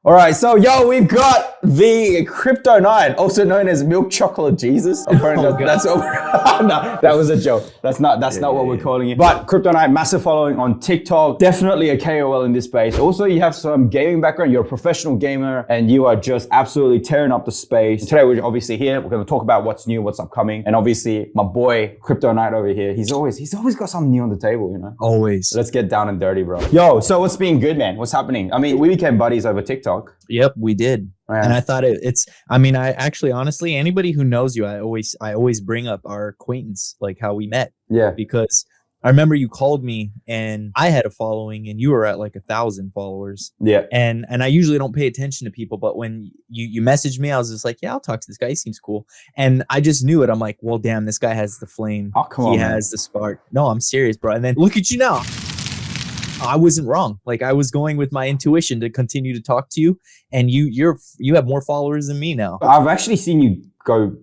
All right, so we've got the CryptoKnight, also known as Milk Chocolate Jesus. Apparently, that's what no, that was a joke. That's not what we're calling it. But CryptoKnight, massive following on TikTok, definitely a KOL in this space. Also, you have some gaming background. You're a professional gamer, and you are just absolutely tearing up the space. Today, we're obviously here. We're going to talk about what's new, what's upcoming, and obviously, my boy CryptoKnight over here. He's always got something new on the table, you know. Always. Let's get down and dirty, bro. Yo, so what's been good, man? What's happening? I mean, we became buddies over TikTok. Yep, we did. Yeah. And I thought I actually, honestly, anybody who knows you, I always bring up our acquaintance, like how we met. Yeah. Because I remember you called me and I had a following and you were at like 1,000 followers. Yeah. And I usually don't pay attention to people, but when you messaged me, I was just like, yeah, I'll talk to this guy. He seems cool. And I just knew it. I'm like, well, damn, this guy has the flame. Oh, come on, he has the spark. No, I'm serious, bro. And then look at you now. I wasn't wrong. Like I was going with my intuition to continue to talk to you, and you have more followers than me now. I've actually seen you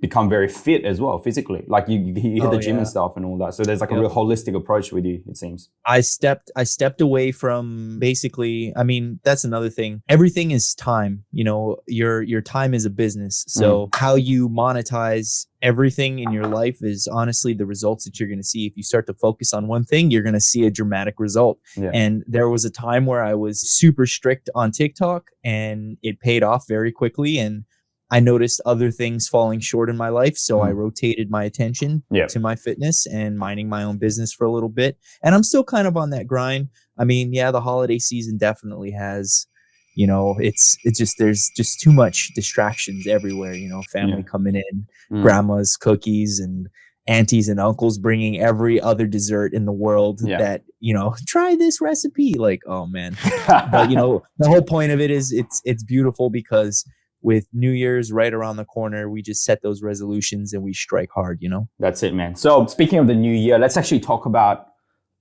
become very fit as well, physically. Like you hit the gym and stuff and all that. So there's like a real holistic approach with you, it seems. I stepped away from basically, I mean, that's another thing. Everything is time. You know, your time is a business. So how you monetize everything in your life is honestly the results that you're going to see. If you start to focus on one thing, you're going to see a dramatic result. Yeah. And there was a time where I was super strict on TikTok and it paid off very quickly. And I noticed other things falling short in my life. So I rotated my attention to my fitness and minding my own business for a little bit. And I'm still kind of on that grind. I mean, yeah, the holiday season definitely has, you know, it's just, there's just too much distractions everywhere, you know, family coming in, grandma's cookies and aunties and uncles bringing every other dessert in the world that, you know, try this recipe. Like, oh man. But you know, the whole point of it is it's beautiful because with New Year's right around the corner, we just set those resolutions and we strike hard, you know? That's it, man. So speaking of the new year, let's actually talk about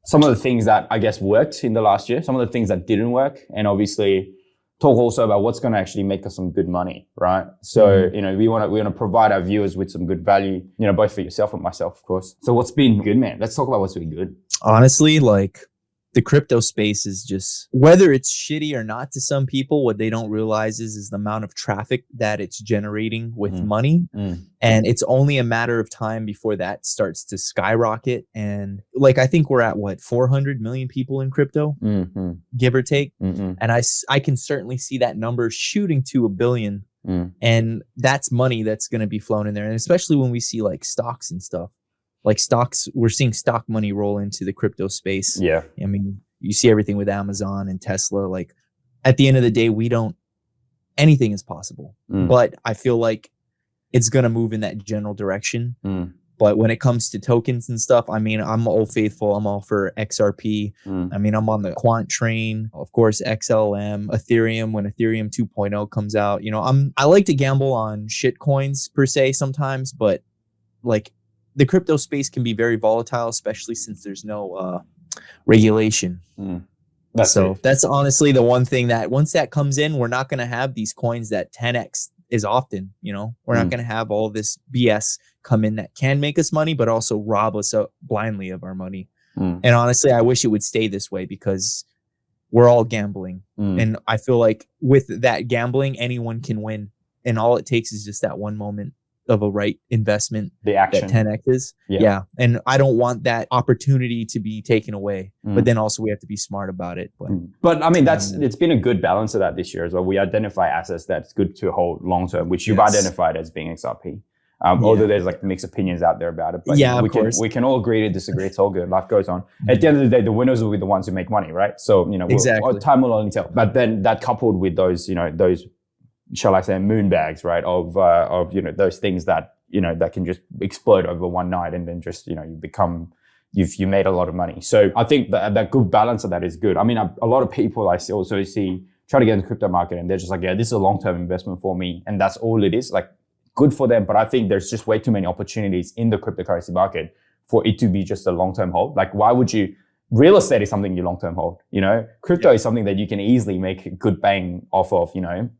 some of the things that I guess worked in the last year, some of the things that didn't work, and obviously talk also about what's going to actually make us some good money, right? So, you know, we want to provide our viewers with some good value, you know, both for yourself and myself, of course. So what's been good, man? Let's talk about what's been good. Honestly, like the crypto space is just, whether it's shitty or not to some people, what they don't realize is the amount of traffic that it's generating with money. And it's only a matter of time before that starts to skyrocket. And like, I think we're at 400 million people in crypto, give or take. And I can certainly see that number shooting to 1 billion. And that's money that's going to be flown in there. And especially when we see like stocks and stuff. Like stocks, we're seeing stock money roll into the crypto space. Yeah. I mean, you see everything with Amazon and Tesla. Like at the end of the day, anything is possible. But I feel like it's going to move in that general direction. But when it comes to tokens and stuff, I mean, I'm old faithful. I'm all for XRP. I mean, I'm on the quant train, of course, XLM, Ethereum, when Ethereum 2.0 comes out. You know, I like to gamble on shit coins per se sometimes, but like, the crypto space can be very volatile, especially since there's no regulation. That's honestly the one thing that once that comes in, we're not going to have these coins that 10x is often, you know, we're not going to have all this BS come in that can make us money, but also rob us blindly of our money. And honestly, I wish it would stay this way because we're all gambling. And I feel like with that gambling, anyone can win. And all it takes is just that one moment of a right investment, the action that 10x is. Yeah. And I don't want that opportunity to be taken away, but then also we have to be smart about it. But I mean, it's been a good balance of that this year as well. We identify assets that's good to hold long term, which you've identified as being XRP. Although there's like mixed opinions out there about it, but we can all agree to disagree. It's all good. Life goes on. At the end of the day, the winners will be the ones who make money, right? So, you know, time will only tell. But then that coupled with those, you know, those, shall I say, moon bags, right? Of, you know, those things that, you know, that can just explode over one night and then just, you know, you made a lot of money. So I think that good balance of that is good. I mean, a lot of people I also see try to get in the crypto market and they're just like, yeah, this is a long-term investment for me. And that's all it is. Like, good for them. But I think there's just way too many opportunities in the cryptocurrency market for it to be just a long-term hold. Like, why would you? Real estate is something you long-term hold, you know? Crypto is something that you can easily make good bang off of, you know,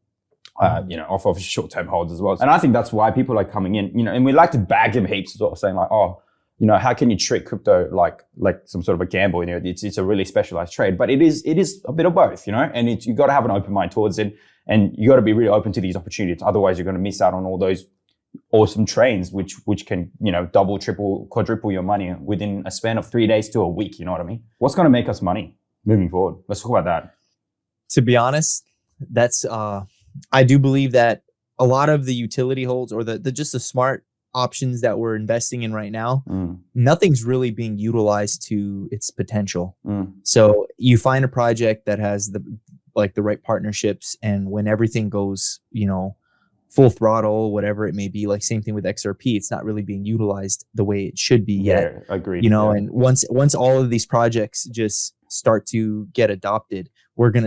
off of short-term holds as well. And I think that's why people are coming in, you know, and we like to bag them heaps as well, saying like, oh, you know, how can you treat crypto like some sort of a gamble? You know, it's a really specialized trade, but it is a bit of both, you know, and you got to have an open mind towards it. And you got to be really open to these opportunities. Otherwise, you're going to miss out on all those awesome trains, which can, double, triple, quadruple your money within a span of 3 days to a week. You know what I mean? What's going to make us money moving forward? Let's talk about that. To be honest, that's I do believe that a lot of the utility holds, or the just the smart options that we're investing in right now, nothing's really being utilized to its potential. So you find a project that has the right partnerships, and when everything goes, full throttle, whatever it may be, like same thing with XRP, it's not really being utilized the way it should be yet. Agreed. And once all of these projects just start to get adopted,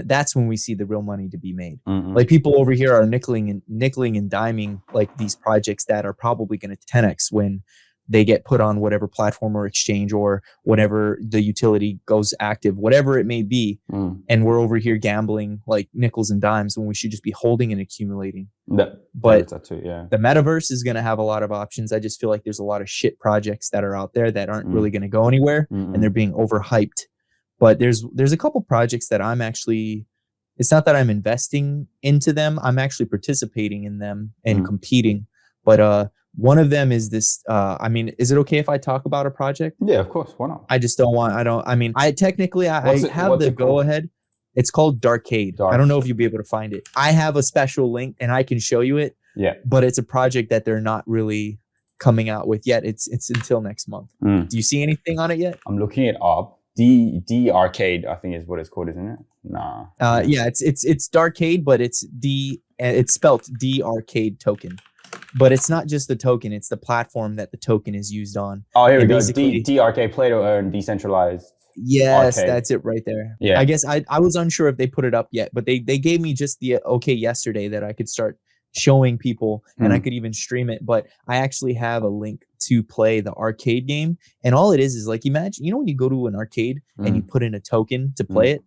that's when we see the real money to be made. Like people over here are nickeling and diming like these projects that are probably going to 10x when they get put on whatever platform or exchange or whatever the utility goes active, whatever it may be. And we're over here gambling like nickels and dimes when we should just be holding and accumulating. But the metaverse is going to have a lot of options. I just feel like there's a lot of shit projects that are out there that aren't really going to go anywhere, and they're being overhyped. But there's a couple projects that I'm actually, it's not that I'm investing into them, I'm actually participating in them and competing. But one of them is this, is it okay if I talk about a project? Yeah, of course. Why not? I just don't want, I technically have the go ahead. It's called Darkade. I don't know if you'll be able to find it. I have a special link and I can show you it. Yeah. But it's a project that they're not really coming out with yet. It's until next month. Do you see anything on it yet? I'm looking it up. Arcade, I think is what it's called, isn't it? Nah. Yeah, it's Darkade, but it's spelt Darkade token. But it's not just the token; it's the platform that the token is used on. Oh, here we go. Darkade, play to earn, decentralized. Yes, arcade. That's it right there. Yeah. I guess I was unsure if they put it up yet, but they gave me just the okay yesterday that I could start showing people and I could even stream it. But I actually have a link to play the arcade game, and all it is like, imagine, when you go to an arcade and you put in a token to play it.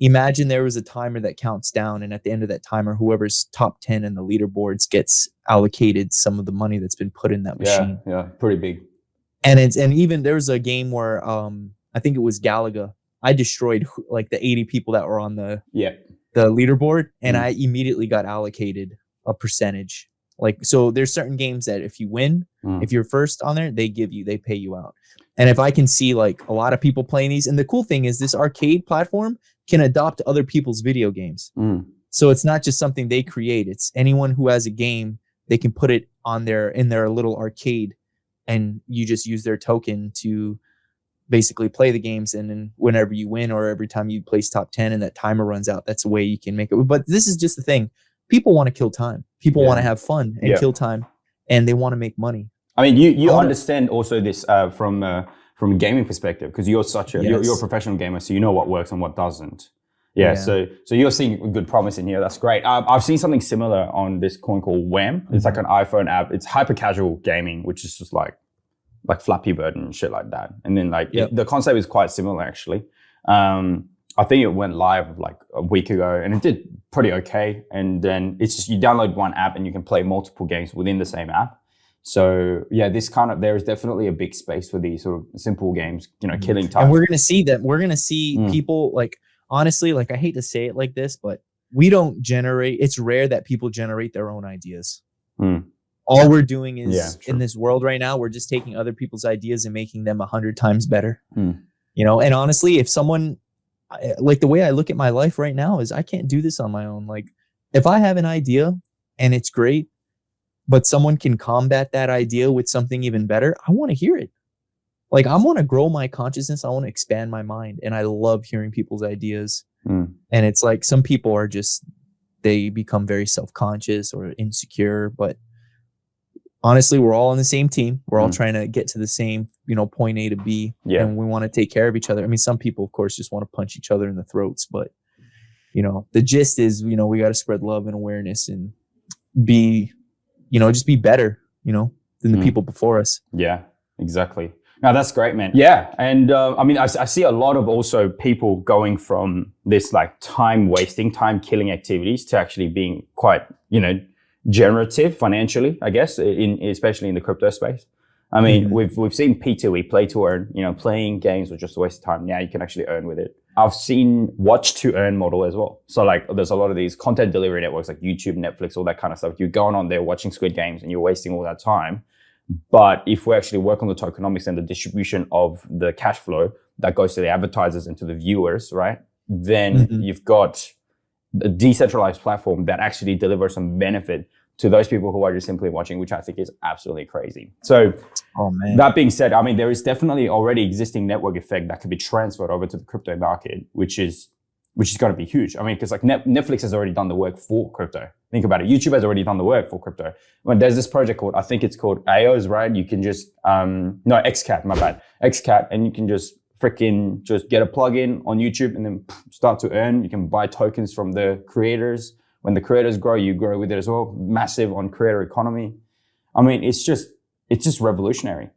Imagine there was a timer that counts down, and at the end of that timer, whoever's top 10 in the leaderboards gets allocated some of the money that's been put in that machine. Yeah, pretty big. And even there was a game where I think it was Galaga. I destroyed like the 80 people that were on the leaderboard, and I immediately got allocated a percentage. Like, so there's certain games that if you win, if you're first on there, they pay you out. And if I can see like a lot of people playing these, and the cool thing is this arcade platform can adopt other people's video games. So it's not just something they create. It's anyone who has a game, they can put it on in their little arcade, and you just use their token to basically play the games. And then whenever you win, or every time you place top 10 and that timer runs out, that's a way you can make it. But this is just the thing. People want to kill time. People want to have fun and kill time, and they want to make money. I mean, you understand also this from a gaming perspective, because you're you're a professional gamer, so you know what works and what doesn't. So you're seeing good promise in here. That's great. I've seen something similar on this coin called WAM. It's like an iPhone app. It's hyper casual gaming, which is just like Flappy Bird and shit like that. And then the concept is quite similar actually. I think it went live like a week ago, and it did pretty okay. And then it's just you download one app and you can play multiple games within the same app. So there is definitely a big space for these sort of simple games, killing time. And we're gonna see that. We're gonna see people honestly, I hate to say it like this, but we don't generate. It's rare that people generate their own ideas. All we're doing is in this world right now, we're just taking other people's ideas and making them 100 times better. And honestly, if someone, like the way I look at my life right now is I can't do this on my own. Like if I have an idea and it's great, but someone can combat that idea with something even better, I want to hear it. Like I want to grow my consciousness. I want to expand my mind. And I love hearing people's ideas. And it's like some people are they become very self-conscious or insecure, but honestly, we're all on the same team. We're all trying to get to the same, point A to B, and we want to take care of each other. I mean, some people, of course, just want to punch each other in the throats, but the gist is, we got to spread love and awareness and be, just be better, than the people before us. Yeah, exactly. No, that's great, man. Yeah, and I see a lot of also people going from this like time wasting, time killing activities to actually being quite, generative financially, I guess, especially in the crypto space. I mean, we've seen P2E, play to earn, playing games was just a waste of time. Now you can actually earn with it. I've seen watch to earn model as well. So like there's a lot of these content delivery networks like YouTube, Netflix, all that kind of stuff. You're going on there watching Squid Games and you're wasting all that time. But if we actually work on the tokenomics and the distribution of the cash flow that goes to the advertisers and to the viewers, right? Then you've got a decentralized platform that actually delivers some benefit to those people who are just simply watching, which I think is absolutely crazy. So that being said, I mean, there is definitely already existing network effect that could be transferred over to the crypto market, which is going to be huge. I mean, because like Netflix has already done the work for crypto. Think about it. YouTube has already done the work for crypto. When there's this project called, I think it's called AOS, right? You can just, XCAD, my bad. XCAD, and you can just get a plugin on YouTube and then start to earn. You can buy tokens from the creators. When the creators grow, you grow with it as well. Massive on creator economy. I mean, it's just revolutionary.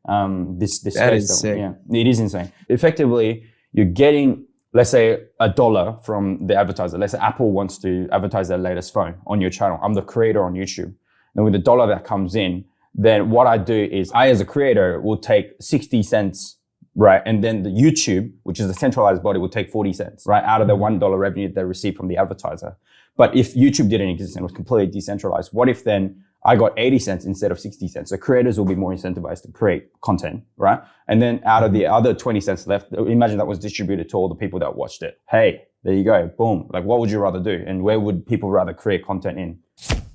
This that is sick. Yeah, it is insane. Effectively, you're getting, let's say, $1 from the advertiser. Let's say Apple wants to advertise their latest phone on your channel. I'm the creator on YouTube. And with the $1 that comes in, then what I do is I, as a creator, will take 60 cents, right? And then the YouTube, which is a centralized body, will take 40 cents, right? Out of the $1 revenue they receive from the advertiser. But if YouTube didn't exist and was completely decentralized, what if then I got 80 cents instead of 60 cents? So creators will be more incentivized to create content, right? And then out of the other 20 cents left, imagine that was distributed to all the people that watched it. Hey, there you go. Boom. Like, what would you rather do? And where would people rather create content in?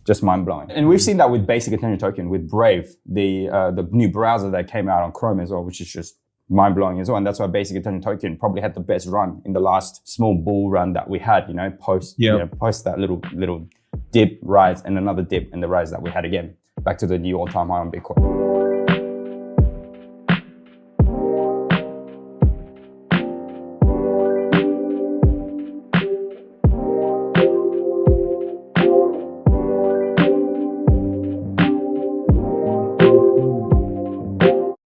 Just mind blowing. And we've seen that with basic attention token, with Brave, the new browser that came out on Chrome as well, which is just mind blowing as well. And that's why basic attention token probably had the best run in the last small bull run that we had, post that little dip rise and another dip and the rise that we had again, back to the new all-time high on Bitcoin.